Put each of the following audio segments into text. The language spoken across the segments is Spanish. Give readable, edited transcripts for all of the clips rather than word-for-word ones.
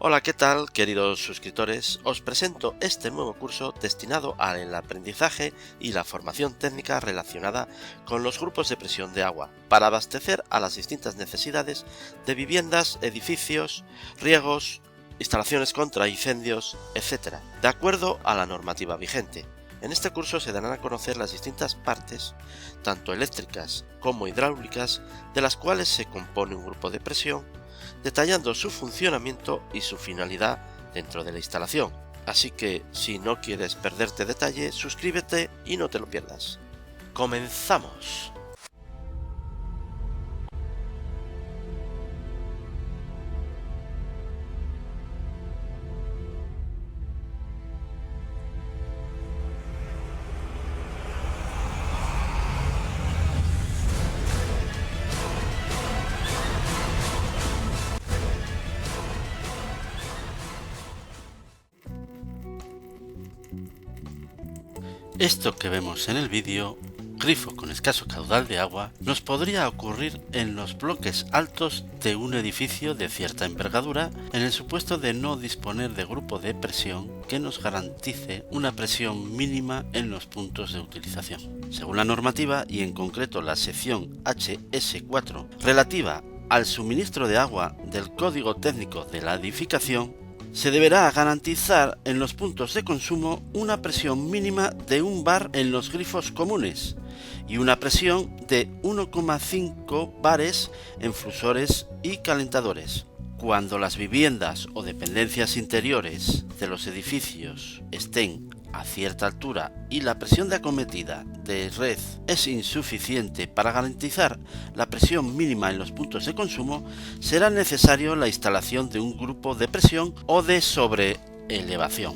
Hola, ¿qué tal, queridos suscriptores? Os presento este nuevo curso destinado al aprendizaje y la formación técnica relacionada con los grupos de presión de agua para abastecer a las distintas necesidades de viviendas, edificios, riegos, instalaciones contra incendios, etc., de acuerdo a la normativa vigente. En este curso se darán a conocer las distintas partes, tanto eléctricas como hidráulicas, de las cuales se compone un grupo de presión, detallando su funcionamiento y su finalidad dentro de la instalación. Así que, si no quieres perderte detalle, suscríbete y no te lo pierdas. ¡Comenzamos! Esto que vemos en el vídeo, grifo con escaso caudal de agua, nos podría ocurrir en los bloques altos de un edificio de cierta envergadura, en el supuesto de no disponer de grupo de presión que nos garantice una presión mínima en los puntos de utilización. Según la normativa, y en concreto la sección HS4 relativa al suministro de agua del Código Técnico de la Edificación, se deberá garantizar en los puntos de consumo una presión mínima de 1 bar en los grifos comunes y una presión de 1,5 bares en flexores y calentadores. Cuando las viviendas o dependencias interiores de los edificios estén a cierta altura y la presión de acometida de red es insuficiente para garantizar la presión mínima en los puntos de consumo, será necesario la instalación de un grupo de presión o de sobreelevación.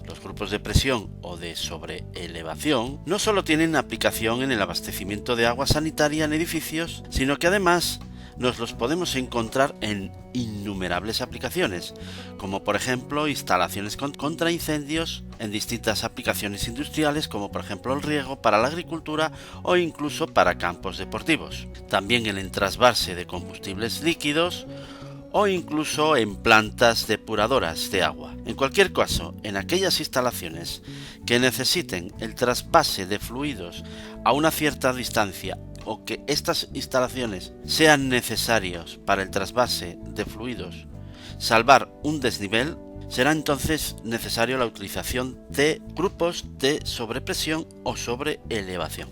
Los grupos de presión o de sobreelevación no solo tienen aplicación en el abastecimiento de agua sanitaria en edificios, sino que además nos los podemos encontrar en innumerables aplicaciones, como por ejemplo instalaciones contra incendios, en distintas aplicaciones industriales, como por ejemplo el riego, para la agricultura o incluso para campos deportivos. También en el trasvase de combustibles líquidos o incluso en plantas depuradoras de agua. En cualquier caso, en aquellas instalaciones que necesiten el trasvase de fluidos a una cierta distancia o que estas instalaciones sean necesarios para el trasvase de fluidos, salvar un desnivel, será entonces necesario la utilización de grupos de sobrepresión o sobreelevación.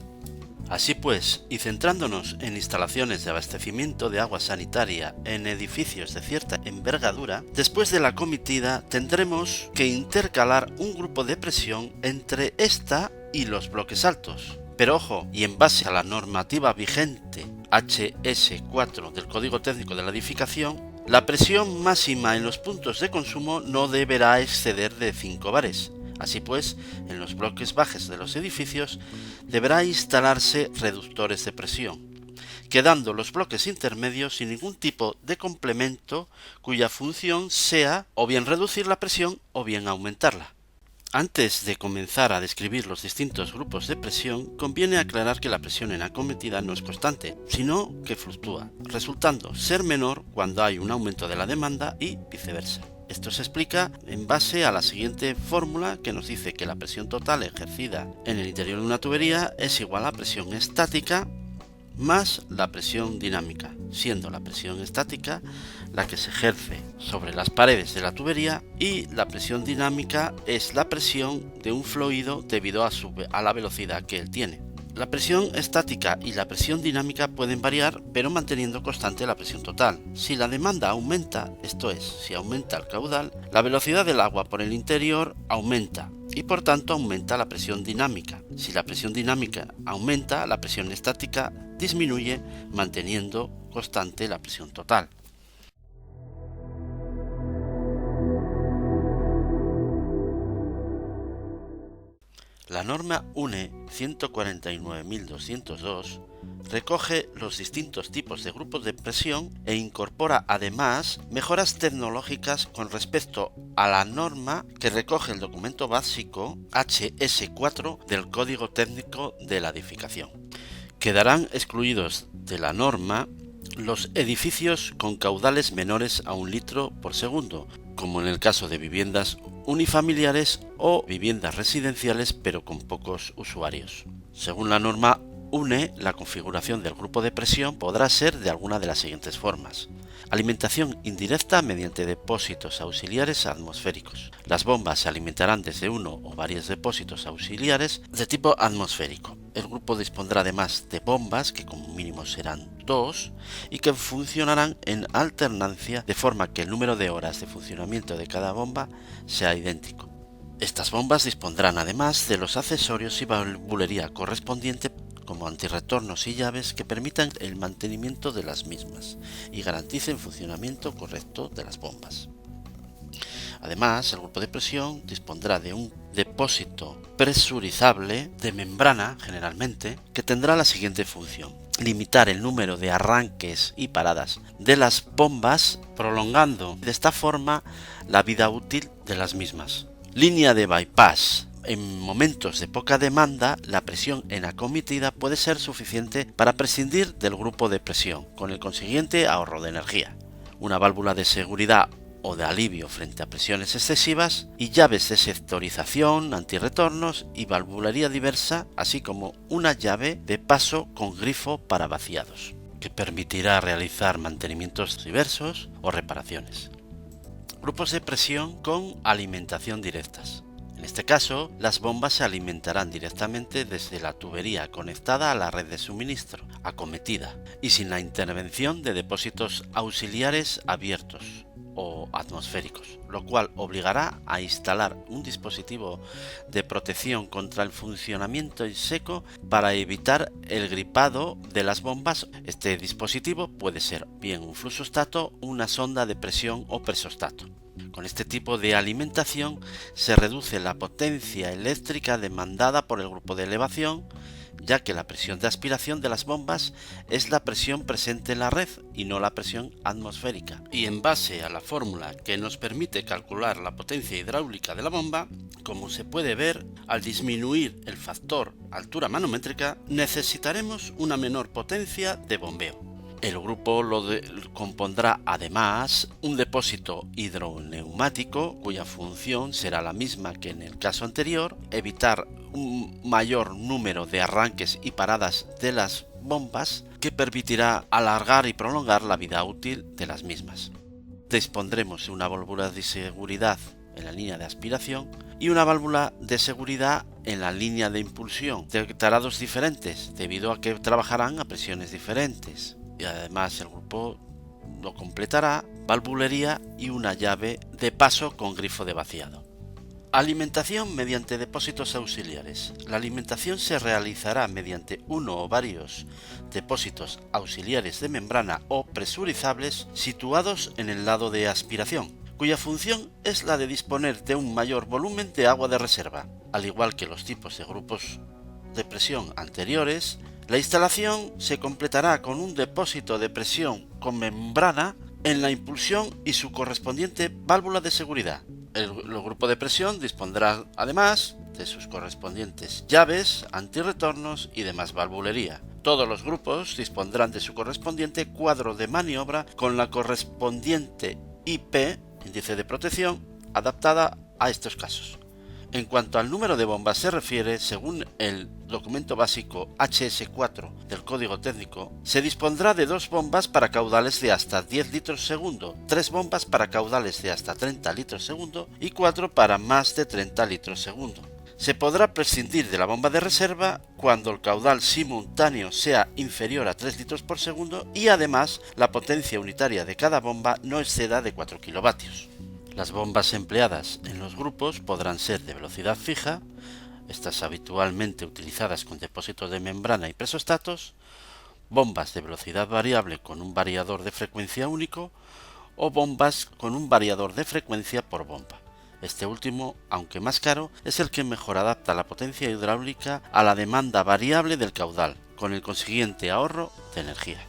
Así pues, y centrándonos en instalaciones de abastecimiento de agua sanitaria en edificios de cierta envergadura, después de la acometida tendremos que intercalar un grupo de presión entre esta y los bloques altos. Pero ojo, y en base a la normativa vigente HS4 del Código Técnico de la Edificación, la presión máxima en los puntos de consumo no deberá exceder de 5 bares. Así pues, en los bloques bajos de los edificios deberá instalarse reductores de presión, quedando los bloques intermedios sin ningún tipo de complemento cuya función sea o bien reducir la presión o bien aumentarla. Antes de comenzar a describir los distintos grupos de presión, conviene aclarar que la presión en acometida no es constante, sino que fluctúa, resultando ser menor cuando hay un aumento de la demanda y viceversa. Esto se explica en base a la siguiente fórmula que nos dice que la presión total ejercida en el interior de una tubería es igual a la presión estática más la presión dinámica, siendo la presión estática la que se ejerce sobre las paredes de la tubería y la presión dinámica es la presión de un fluido debido a la velocidad que él tiene. La presión estática y la presión dinámica pueden variar, pero manteniendo constante la presión total. Si la demanda aumenta, esto es, si aumenta el caudal, la velocidad del agua por el interior aumenta y por tanto aumenta la presión dinámica. Si la presión dinámica aumenta, la presión estática disminuye, manteniendo constante la presión total. La norma UNE 149.202 recoge los distintos tipos de grupos de presión e incorpora además mejoras tecnológicas con respecto a la norma que recoge el documento básico HS4 del Código Técnico de la Edificación. Quedarán excluidos de la norma los edificios con caudales menores a 1 litro por segundo, como en el caso de viviendas unifamiliares o viviendas residenciales pero con pocos usuarios. Según la norma UNE, la configuración del grupo de presión podrá ser de alguna de las siguientes formas. Alimentación indirecta mediante depósitos auxiliares atmosféricos. Las bombas se alimentarán desde uno o varios depósitos auxiliares de tipo atmosférico. El grupo dispondrá además de bombas, que como mínimo serán 2, y que funcionarán en alternancia de forma que el número de horas de funcionamiento de cada bomba sea idéntico. Estas bombas dispondrán además de los accesorios y valvulería correspondiente como antirretornos y llaves que permitan el mantenimiento de las mismas y garanticen funcionamiento correcto de las bombas. Además, el grupo de presión dispondrá de un depósito presurizable de membrana, generalmente, que tendrá la siguiente función: limitar el número de arranques y paradas de las bombas, prolongando de esta forma la vida útil de las mismas. Línea de bypass. En momentos de poca demanda, la presión en acometida puede ser suficiente para prescindir del grupo de presión, con el consiguiente ahorro de energía. Una válvula de seguridad o de alivio frente a presiones excesivas y llaves de sectorización, antirretornos y valvulería diversa, así como una llave de paso con grifo para vaciados, que permitirá realizar mantenimientos diversos o reparaciones. Grupos de presión con alimentación directas. En este caso, las bombas se alimentarán directamente desde la tubería conectada a la red de suministro, acometida, y sin la intervención de depósitos auxiliares abiertos o atmosféricos, lo cual obligará a instalar un dispositivo de protección contra el funcionamiento en seco para evitar el gripado de las bombas. Este dispositivo puede ser bien un fluxostato, una sonda de presión o presostato. Con este tipo de alimentación se reduce la potencia eléctrica demandada por el grupo de elevación, ya que la presión de aspiración de las bombas es la presión presente en la red y no la presión atmosférica. Y en base a la fórmula que nos permite calcular la potencia hidráulica de la bomba, como se puede ver, al disminuir el factor altura manométrica, necesitaremos una menor potencia de bombeo. El grupo compondrá además un depósito hidroneumático cuya función será la misma que en el caso anterior: evitar un mayor número de arranques y paradas de las bombas, que permitirá alargar y prolongar la vida útil de las mismas. Dispondremos de una válvula de seguridad en la línea de aspiración y una válvula de seguridad en la línea de impulsión, de tarados diferentes debido a que trabajarán a presiones diferentes. Y además el grupo lo completará valvulería y una llave de paso con grifo de vaciado. Alimentación mediante depósitos auxiliares. La alimentación se realizará mediante uno o varios depósitos auxiliares de membrana o presurizables situados en el lado de aspiración, cuya función es la de disponer de un mayor volumen de agua de reserva. Al igual que los tipos de grupos de presión anteriores, la instalación se completará con un depósito de presión con membrana en la impulsión y su correspondiente válvula de seguridad. El grupo de presión dispondrá además de sus correspondientes llaves, antirretornos y demás valvulería. Todos los grupos dispondrán de su correspondiente cuadro de maniobra con la correspondiente IP, índice de protección, adaptada a estos casos. En cuanto al número de bombas se refiere, según el documento básico HS4 del Código Técnico, se dispondrá de 2 bombas para caudales de hasta 10 litros segundo, 3 bombas para caudales de hasta 30 litros segundo y 4 para más de 30 litros segundo. Se podrá prescindir de la bomba de reserva cuando el caudal simultáneo sea inferior a 3 litros por segundo y además la potencia unitaria de cada bomba no exceda de 4 kilovatios. Las bombas empleadas en los grupos podrán ser de velocidad fija, estas habitualmente utilizadas con depósitos de membrana y presostatos, bombas de velocidad variable con un variador de frecuencia único o bombas con un variador de frecuencia por bomba. Este último, aunque más caro, es el que mejor adapta la potencia hidráulica a la demanda variable del caudal, con el consiguiente ahorro de energía.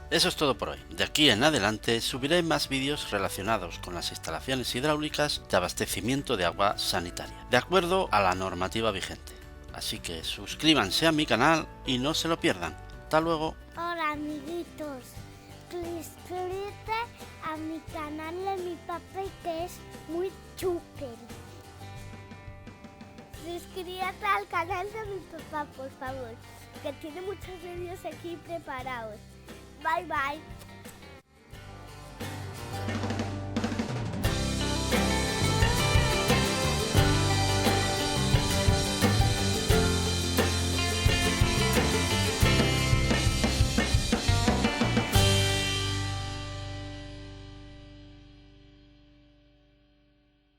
Eso es todo por hoy. De aquí en adelante subiré más vídeos relacionados con las instalaciones hidráulicas de abastecimiento de agua sanitaria, de acuerdo a la normativa vigente. Así que suscríbanse a mi canal y no se lo pierdan. Hasta luego. Hola amiguitos. suscríbete a mi canal de mi papá que es muy chúper. Suscríbete al canal de mi papá, por favor, que tiene muchos vídeos aquí preparados. Bye bye.